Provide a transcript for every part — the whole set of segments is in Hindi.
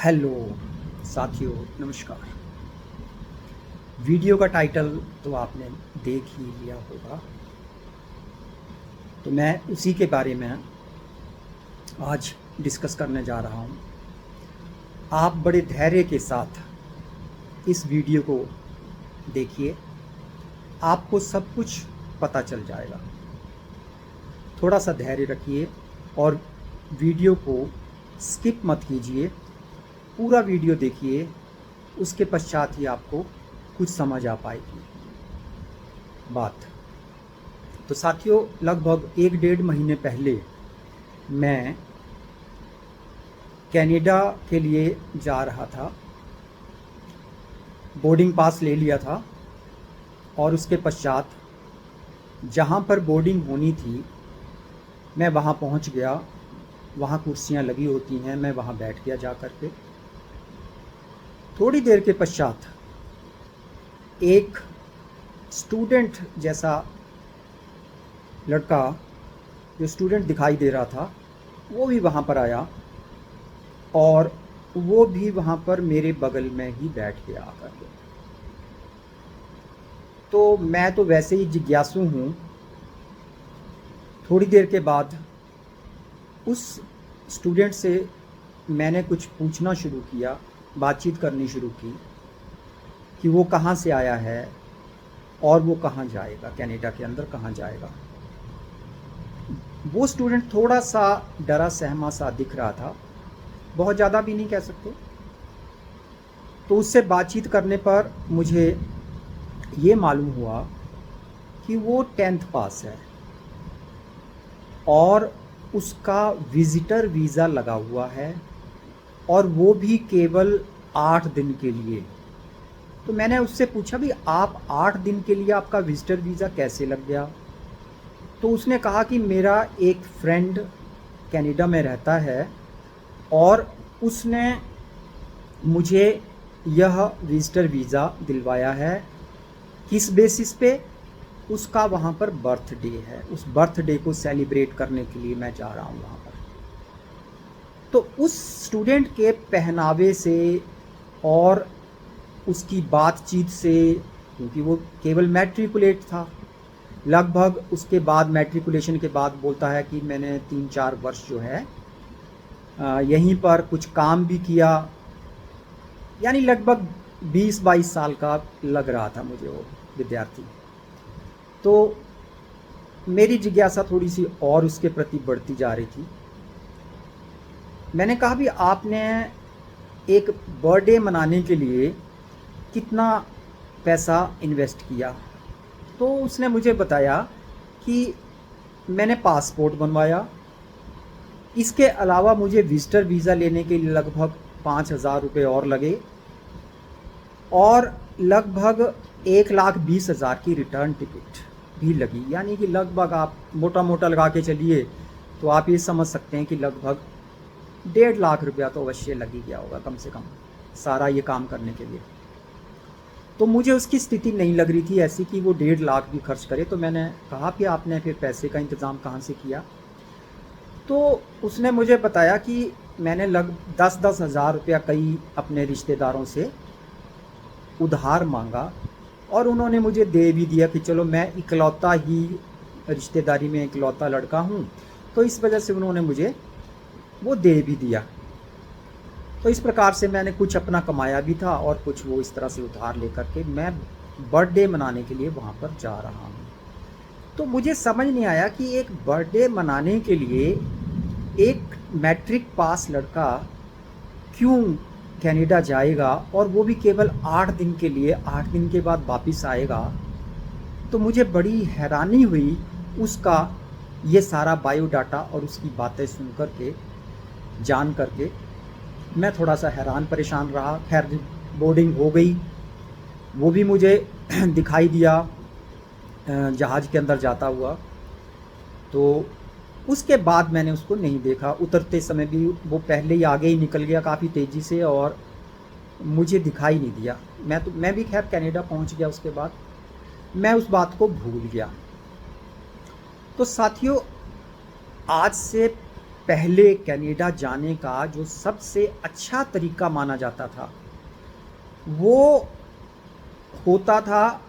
हेलो साथियों, नमस्कार। वीडियो का टाइटल तो आपने देख ही लिया होगा, तो मैं उसी के बारे में आज डिस्कस करने जा रहा हूँ। आप बड़े धैर्य के साथ इस वीडियो को देखिए, आपको सब कुछ पता चल जाएगा। थोड़ा सा धैर्य रखिए और वीडियो को स्किप मत कीजिए, पूरा वीडियो देखिए, उसके पश्चात ही आपको कुछ समझ आ पाएगी बात। तो साथियों, लगभग 1 डेढ़ महीने पहले मैं कनाडा के लिए जा रहा था। बोर्डिंग पास ले लिया था और उसके पश्चात जहाँ पर बोर्डिंग होनी थी मैं वहाँ पहुँच गया। वहाँ कुर्सियाँ लगी होती हैं, मैं वहाँ बैठ गया जा कर के। थोड़ी देर के पश्चात एक स्टूडेंट जैसा लड़का, जो स्टूडेंट दिखाई दे रहा था, वो भी वहाँ पर आया और वो भी वहाँ पर मेरे बगल में ही बैठ गया आकर के। तो मैं तो वैसे ही जिज्ञासु हूँ। थोड़ी देर के बाद उस स्टूडेंट से मैंने कुछ पूछना शुरू किया, बातचीत करनी शुरू की कि वो कहाँ से आया है और वो कहाँ जाएगा, कनाडा के अंदर कहाँ जाएगा। वो स्टूडेंट थोड़ा सा डरा सहमा सा दिख रहा था, बहुत ज़्यादा भी नहीं कह सकते। तो उससे बातचीत करने पर मुझे ये मालूम हुआ कि वो 10th पास है और उसका विज़िटर वीज़ा लगा हुआ है और वो भी केवल 8 दिन के लिए। तो मैंने उससे पूछा भी, आप 8 दिन के लिए आपका विज़िटर वीज़ा कैसे लग गया? तो उसने कहा कि मेरा एक फ्रेंड कनाडा में रहता है और उसने मुझे यह विज़िटर वीज़ा दिलवाया है। किस बेसिस पे? उसका वहाँ पर बर्थडे है, उस बर्थडे को सेलिब्रेट करने के लिए मैं जा रहा हूँ वहाँ पर। तो उस स्टूडेंट के पहनावे से और उसकी बातचीत से, क्योंकि वो केवल मैट्रिकुलेट था, लगभग उसके बाद मैट्रिकुलेशन के बाद बोलता है कि मैंने 3-4 वर्ष जो है यहीं पर कुछ काम भी किया, यानी लगभग 20-22 साल का लग रहा था मुझे वो विद्यार्थी। तो मेरी जिज्ञासा थोड़ी सी और उसके प्रति बढ़ती जा रही थी। मैंने कहा भी, आपने एक बर्थडे मनाने के लिए कितना पैसा इन्वेस्ट किया? तो उसने मुझे बताया कि मैंने पासपोर्ट बनवाया, इसके अलावा मुझे विज़िटर वीज़ा लेने के लिए लगभग 5,000 रुपये और लगे और लगभग 1,20,000 की रिटर्न टिकट भी लगी। यानी कि लगभग आप मोटा मोटा लगा के चलिए तो आप ये समझ सकते हैं कि लगभग 1.5 लाख रुपया तो अवश्य लग ही गया होगा कम से कम, सारा ये काम करने के लिए। तो मुझे उसकी स्थिति नहीं लग रही थी ऐसी कि वो 1.5 लाख भी खर्च करे। तो मैंने कहा कि आपने फिर पैसे का इंतज़ाम कहाँ से किया? तो उसने मुझे बताया कि मैंने 10-10 हज़ार रुपया कई अपने रिश्तेदारों से उधार मांगा और उन्होंने मुझे दे भी दिया कि चलो, मैं इकलौता ही रिश्तेदारी में इकलौता लड़का हूँ, तो इस वजह से उन्होंने मुझे वो दे भी दिया। तो इस प्रकार से मैंने कुछ अपना कमाया भी था और कुछ वो इस तरह से उधार लेकर के मैं बर्थडे मनाने के लिए वहाँ पर जा रहा हूँ। तो मुझे समझ नहीं आया कि एक बर्थडे मनाने के लिए एक मैट्रिक पास लड़का क्यों कनाडा जाएगा और वो भी केवल 8 दिन के लिए, 8 दिन के बाद वापस आएगा। तो मुझे बड़ी हैरानी हुई उसका ये सारा बायोडाटा और उसकी बातें सुन कर के, जान कर के मैं थोड़ा सा हैरान परेशान रहा। खैर, बोर्डिंग हो गई, वो भी मुझे दिखाई दिया जहाज़ के अंदर जाता हुआ। तो उसके बाद मैंने उसको नहीं देखा। उतरते समय भी वो पहले ही आगे ही निकल गया काफ़ी तेज़ी से और मुझे दिखाई नहीं दिया। मैं भी खैर कनाडा पहुंच गया। उसके बाद मैं उस बात को भूल गया। तो साथियों, आज से पहले कनाडा जाने का जो सबसे अच्छा तरीका माना जाता था वो होता था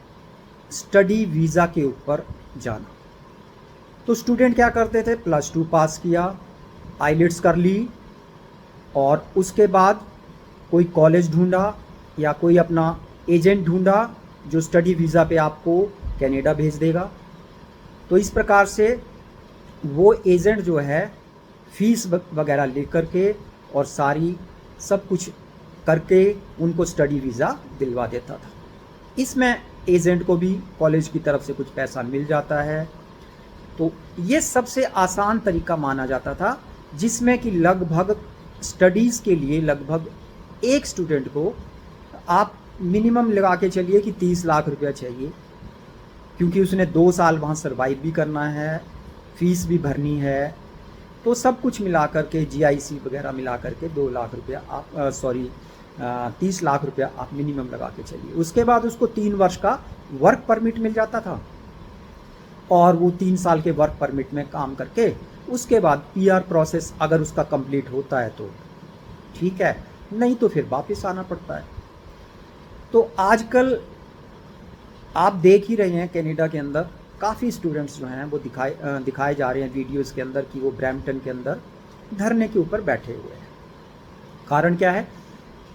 स्टडी वीज़ा के ऊपर जाना। तो स्टूडेंट क्या करते थे, +2 पास किया, आईलेट्स कर ली और उसके बाद कोई कॉलेज ढूंढा या कोई अपना एजेंट ढूंढा जो स्टडी वीज़ा पे आपको कनाडा भेज देगा। तो इस प्रकार से वो एजेंट जो है फीस वगैरह लेकर के और सारी सब कुछ करके उनको स्टडी वीज़ा दिलवा देता था। इसमें एजेंट को भी कॉलेज की तरफ से कुछ पैसा मिल जाता है। तो ये सबसे आसान तरीका माना जाता था, जिसमें कि लगभग स्टडीज़ के लिए लगभग एक स्टूडेंट को आप मिनिमम लगा के चलिए कि 30 लाख रुपया चाहिए, क्योंकि उसने 2 साल वहाँ सर्वाइव भी करना है, फीस भी भरनी है। तो सब कुछ मिला कर के जीआईसी वगैरह मिला कर के 2 लाख रुपया आप 30 लाख रुपया आप मिनिमम लगा के चलिए। उसके बाद उसको 3 वर्ष का वर्क परमिट मिल जाता था और वो 3 साल के वर्क परमिट में काम करके उसके बाद पीआर प्रोसेस अगर उसका कंप्लीट होता है तो ठीक है, नहीं तो फिर वापस आना पड़ता है। तो आजकल आप देख ही रहे हैं कनाडा के अंदर काफ़ी स्टूडेंट्स जो हैं वो दिखाए जा रहे हैं वीडियोस के अंदर कि वो ब्रैम्पटन के अंदर धरने के ऊपर बैठे हुए हैं। कारण क्या है,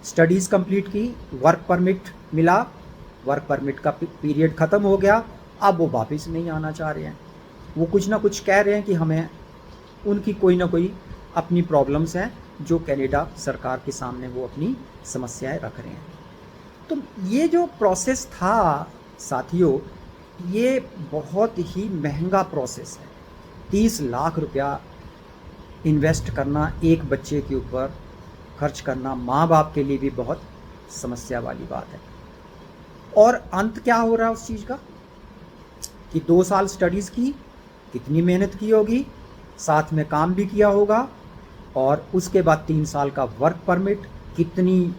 स्टडीज़ कंप्लीट की, वर्क परमिट मिला, वर्क परमिट का पीरियड ख़त्म हो गया, अब वो वापस नहीं आना चाह रहे हैं। वो कुछ ना कुछ कह रहे हैं कि हमें उनकी कोई ना कोई अपनी प्रॉब्लम्स हैं जो कनाडा सरकार के सामने वो अपनी समस्याएं रख रहे हैं। तो ये जो प्रोसेस था साथियों, ये बहुत ही महंगा प्रोसेस है। 30 लाख रुपया इन्वेस्ट करना एक बच्चे के ऊपर खर्च करना माँ बाप के लिए भी बहुत समस्या वाली बात है। और अंत क्या हो रहा है उस चीज़ का कि 2 साल स्टडीज़ की, कितनी मेहनत की होगी, साथ में काम भी किया होगा, और उसके बाद 3 साल का वर्क परमिट, कितनी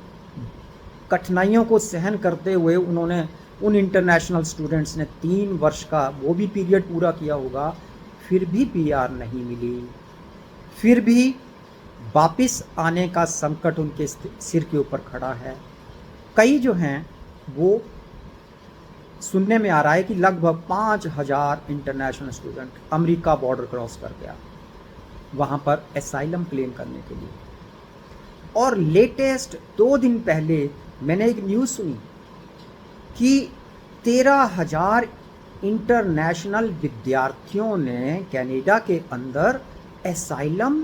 कठिनाइयों को सहन करते हुए उन्होंने उन इंटरनेशनल स्टूडेंट्स ने 3 वर्ष का वो भी पीरियड पूरा किया होगा, फिर भी पीआर नहीं मिली, फिर भी वापस आने का संकट उनके सिर के ऊपर खड़ा है। कई जो हैं वो सुनने में आ रहा है कि लगभग 5,000 international student America border cross कर गया वहाँ पर एसाइलम क्लेम करने के लिए। और लेटेस्ट 2 दिन पहले मैंने एक न्यूज़ सुनी कि 13,000 इंटरनेशनल विद्यार्थियों ने कनाडा के अंदर एसाइलम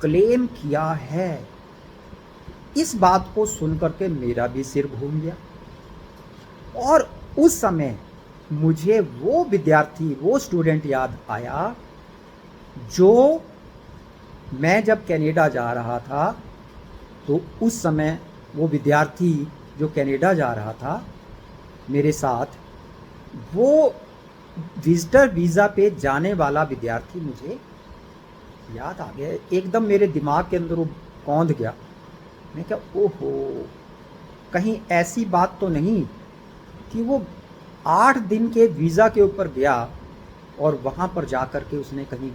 क्लेम किया है। इस बात को सुनकर के मेरा भी सिर घूम गया। और उस समय मुझे वो विद्यार्थी, वो स्टूडेंट याद आया जो मैं जब कनाडा जा रहा था, तो उस समय वो विद्यार्थी जो कनाडा जा रहा था मेरे साथ, वो विजिटर वीज़ा पे जाने वाला विद्यार्थी मुझे याद आ गया। एकदम मेरे दिमाग के अंदर वो कौंध गया। मैं क्या, ओहो, कहीं ऐसी बात तो नहीं कि वो 8 दिन के वीज़ा के ऊपर गया और वहाँ पर जा कर के उसने कहीं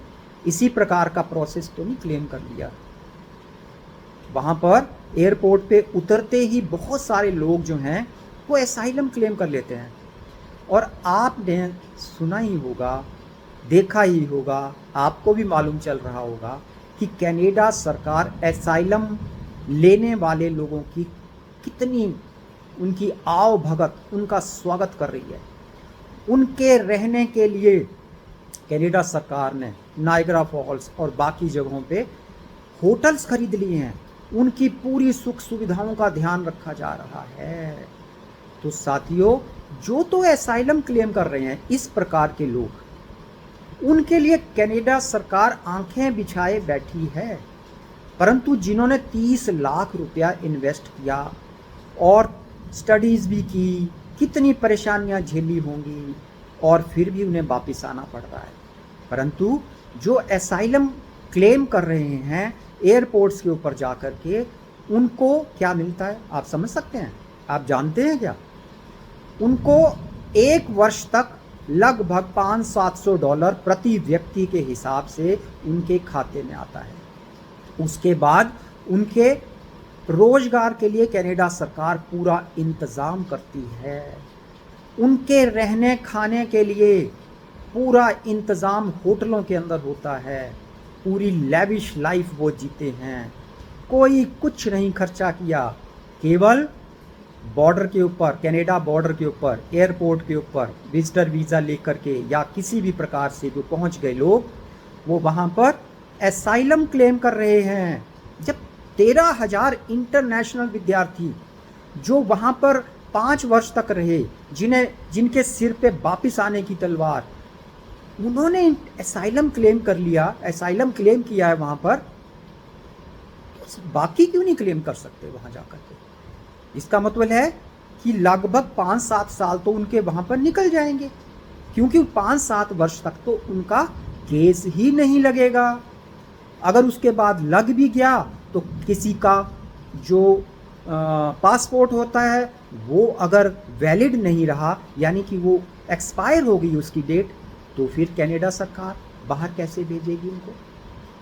इसी प्रकार का प्रोसेस तो नहीं क्लेम कर लिया। वहाँ पर एयरपोर्ट पे उतरते ही बहुत सारे लोग जो हैं वो एसाइलम क्लेम कर लेते हैं। और आपने सुना ही होगा, देखा ही होगा, आपको भी मालूम चल रहा होगा कि कनाडा सरकार एसाइलम लेने वाले लोगों की कितनी उनकी आओ भगत, उनका स्वागत कर रही है। उनके रहने के लिए कनाडा सरकार ने नायग्रा फॉल्स और बाकी जगहों पे होटल्स खरीद लिए हैं। उनकी पूरी सुख सुविधाओं का ध्यान रखा जा रहा है। तो साथियों, जो तो एसाइलम क्लेम कर रहे हैं इस प्रकार के लोग, उनके लिए कनाडा सरकार आंखें बिछाए बैठी है। परंतु जिन्होंने 30 लाख रुपया इन्वेस्ट किया और स्टडीज़ भी की, कितनी परेशानियां झेली होंगी, और फिर भी उन्हें वापस आना पड़ रहा है। परंतु जो एसाइलम क्लेम कर रहे हैं एयरपोर्ट्स के ऊपर जा कर के, उनको क्या मिलता है आप समझ सकते हैं? आप जानते हैं क्या? उनको 1 वर्ष तक लगभग $500-700 प्रति व्यक्ति के हिसाब से उनके खाते में आता है। उसके बाद उनके रोजगार के लिए कनाडा सरकार पूरा इंतज़ाम करती है। उनके रहने खाने के लिए पूरा इंतज़ाम होटलों के अंदर होता है। पूरी लैविश लाइफ वो जीते हैं। कोई कुछ नहीं खर्चा किया, केवल बॉर्डर के ऊपर, कनाडा बॉर्डर के ऊपर, एयरपोर्ट के ऊपर विजिटर वीज़ा लेकर के या किसी भी प्रकार से जो पहुंच गए लोग, वो वहां पर एसाइलम क्लेम कर रहे हैं। जब 13,000 इंटरनेशनल विद्यार्थी जो वहां पर 5 वर्ष तक रहे, जिनके सिर पे वापिस आने की तलवार, उन्होंने एसाइलम क्लेम कर लिया, एसाइलम क्लेम किया है वहां पर, बाकी क्यों नहीं क्लेम कर सकते वहां जाकर के? इसका मतलब है कि लगभग 5-7 साल तो उनके वहां पर निकल जाएंगे, क्योंकि 5-7 वर्ष तक तो उनका केस ही नहीं लगेगा। अगर उसके बाद लग भी गया तो किसी का जो पासपोर्ट होता है वो अगर वैलिड नहीं रहा, यानी कि वो एक्सपायर हो गई उसकी डेट, तो फिर कनाडा सरकार बाहर कैसे भेजेगी उनको?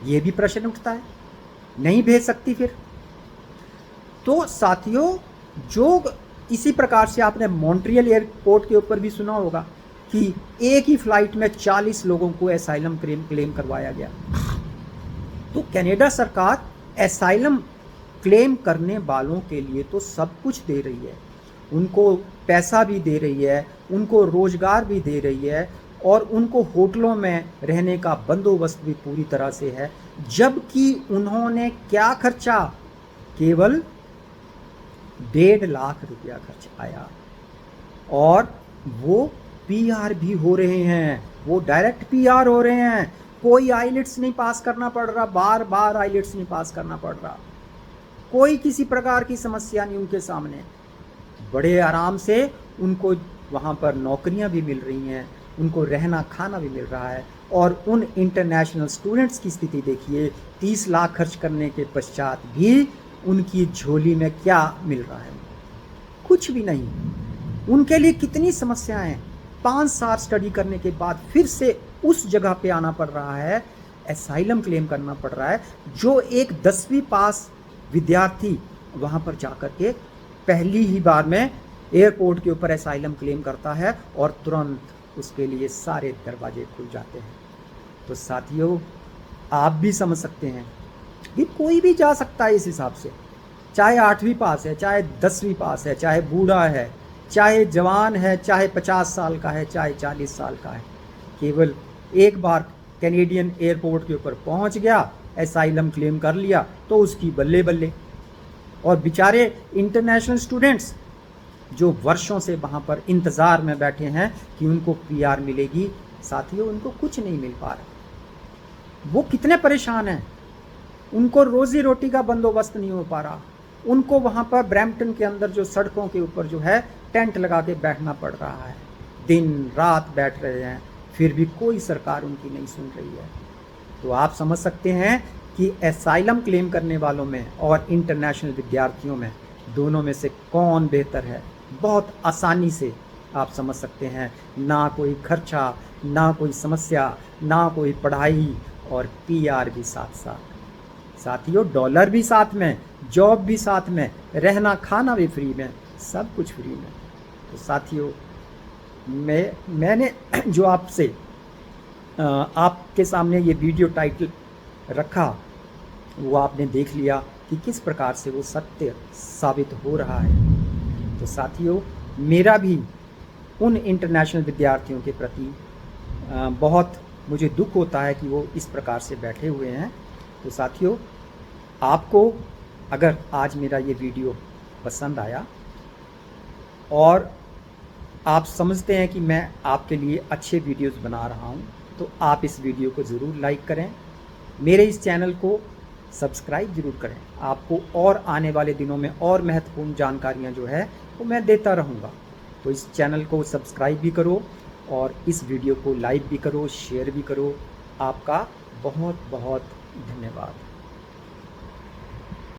ये भी प्रश्न उठता है। नहीं भेज सकती फिर। तो साथियों, जो इसी प्रकार से आपने मॉन्ट्रियल एयरपोर्ट के ऊपर भी सुना होगा कि एक ही फ्लाइट में 40 लोगों को एसाइलम क्लेम करवाया गया। तो कनाडा सरकार एसाइलम क्लेम करने वालों के लिए तो सब कुछ दे रही है, उनको पैसा भी दे रही है, उनको रोजगार भी दे रही है, और उनको होटलों में रहने का बंदोबस्त भी पूरी तरह से है। जबकि उन्होंने क्या खर्चा? केवल 1.5 लाख रुपया खर्च आया, और वो पीआर भी हो रहे हैं, वो डायरेक्ट पीआर हो रहे हैं। कोई आइलेट्स नहीं पास करना पड़ रहा, बार बार आइलेट्स नहीं पास करना पड़ रहा, कोई किसी प्रकार की समस्या नहीं उनके सामने। बड़े आराम से उनको वहाँ पर नौकरियाँ भी मिल रही हैं, उनको रहना खाना भी मिल रहा है। और उन इंटरनेशनल स्टूडेंट्स की स्थिति देखिए, 30 लाख खर्च करने के पश्चात भी उनकी झोली में क्या मिल रहा है? कुछ भी नहीं। उनके लिए कितनी समस्याएं। 5 साल स्टडी करने के बाद फिर से उस जगह पे आना पड़ रहा है, एसाइलम क्लेम करना पड़ रहा है। जो एक 10वीं पास विद्यार्थी वहाँ पर जाकर के पहली ही बार में एयरपोर्ट के ऊपर एसाइलम क्लेम करता है और तुरंत उसके लिए सारे दरवाजे खुल जाते हैं। तो साथियों, आप भी समझ सकते हैं कि कोई भी जा सकता है इस हिसाब से, चाहे 8वीं पास है, चाहे 10वीं पास है, चाहे बूढ़ा है, चाहे जवान है, चाहे 50 साल का है, चाहे 40 साल का है। केवल एक बार कैनेडियन एयरपोर्ट के ऊपर पहुंच गया, एसाइलम क्लेम कर लिया, तो उसकी बल्ले बल्ले। और बेचारे इंटरनेशनल स्टूडेंट्स जो वर्षों से वहाँ पर इंतज़ार में बैठे हैं कि उनको पीआर मिलेगी, साथियों उनको कुछ नहीं मिल पा रहा। वो कितने परेशान हैं, उनको रोज़ी रोटी का बंदोबस्त नहीं हो पा रहा। उनको वहाँ पर ब्रैम्पटन के अंदर जो सड़कों के ऊपर जो है टेंट लगा के बैठना पड़ रहा है, दिन रात बैठ रहे हैं, फिर भी कोई सरकार उनकी नहीं सुन रही है। तो आप समझ सकते हैं कि एसाइलम क्लेम करने वालों में और इंटरनेशनल विद्यार्थियों में, दोनों में से कौन बेहतर है? बहुत आसानी से आप समझ सकते हैं। ना कोई खर्चा, ना कोई समस्या, ना कोई पढ़ाई, और पीआर भी साथ साथ। साथियों, डॉलर भी साथ में, जॉब भी साथ में, रहना खाना भी फ्री में, सब कुछ फ्री में। तो साथियों, मैंने जो आपसे आपके सामने ये वीडियो टाइटल रखा, वो आपने देख लिया कि किस प्रकार से वो सत्य साबित हो रहा है। तो साथियों, मेरा भी उन इंटरनेशनल विद्यार्थियों के प्रति बहुत मुझे दुख होता है कि वो इस प्रकार से बैठे हुए हैं। तो साथियों, आपको अगर आज मेरा ये वीडियो पसंद आया और आप समझते हैं कि मैं आपके लिए अच्छे वीडियोस बना रहा हूं, तो आप इस वीडियो को ज़रूर लाइक करें, मेरे इस चैनल को सब्सक्राइब ज़रूर करें। आपको और आने वाले दिनों में और महत्वपूर्ण जानकारियां जो है वो मैं देता रहूँगा। तो इस चैनल को सब्सक्राइब भी करो और इस वीडियो को लाइक भी करो, शेयर भी करो। आपका बहुत बहुत धन्यवाद।